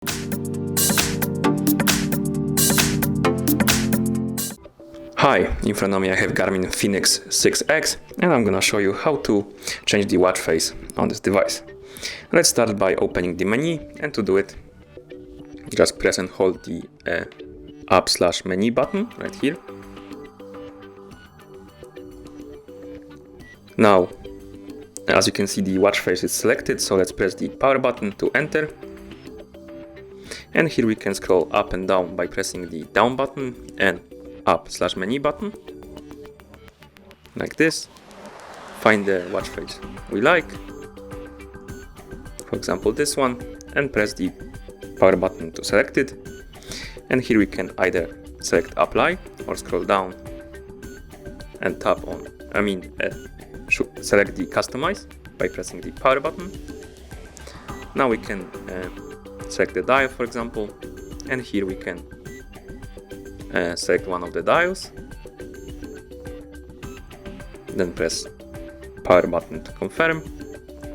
Hi, in front of me I have Garmin Fenix 6X and I'm gonna show you how to change the watch face on this device. Let's start by opening the menu, and to do it just press and hold the app/menu button right here. Now, as you can see, the watch face is selected, so let's press the power button to enter. And here we can scroll up and down by pressing the down button and app/menu button, like this. Find the watch face we like, for example this one, and press the power button to select it. And here we can either select apply or scroll down and tap on, select the customize by pressing the power button. Now we can select the dial, for example, and here we can select one of the dials, then press power button to confirm.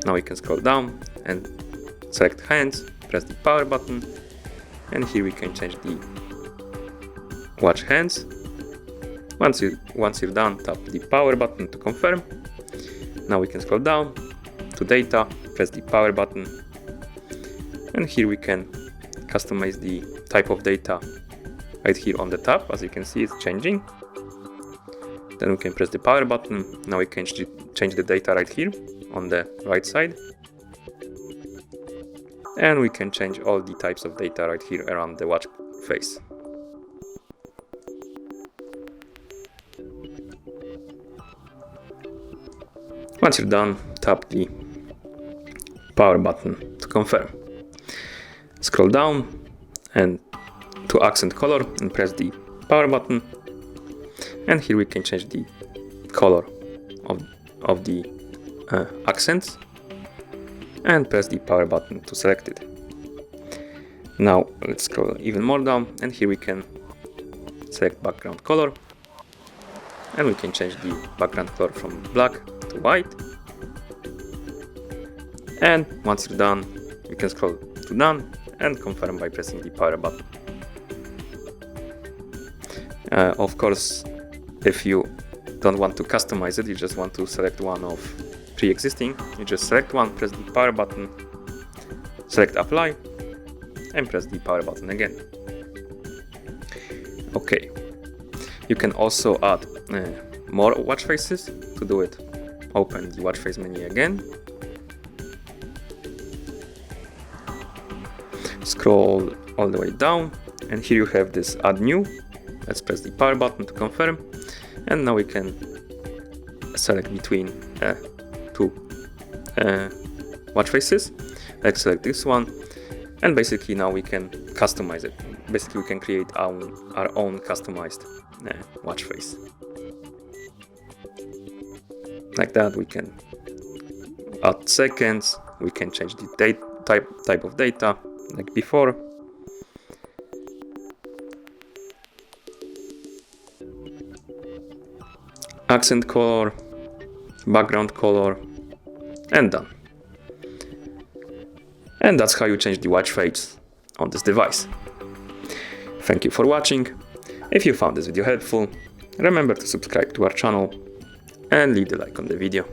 Now we can scroll down and select hands, press the power button, and here we can change the watch hands. Once you're done, tap the power button to confirm. Now we can scroll down to data, press the power button, and here we can customize the type of data right here on the tab. As you can see, it's changing. Then we can press the power button. Now we can change the data right here on the right side. And we can change all the types of data right here around the watch face. Once you're done, tap the power button to confirm. Scroll down and to accent color and press the power button, and here we can change the color of the accents and press the power button to select it. Now let's scroll even more down, and here we can select background color, and we can change the background color from black to white. And once you're done, you can scroll to done and confirm by pressing the power button. Of course, if you don't want to customize it, you just want to select one of pre-existing, you just select one, press the power button, select apply, and press the power button again. Okay, you can also add more watch faces. To do it, open the watch face menu again, scroll all the way down, and here you have this add new. Let's press the power button to confirm, and now we can select between two watch faces. Let's select this one, and basically now we can customize it. Basically we can create our own customized watch face. Like that, we can add seconds, we can change the type of data like before. Accent color, background color, and done. And that's how you change the watch face on this device. Thank you for watching. If you found this video helpful, remember to subscribe to our channel and leave a like on the video.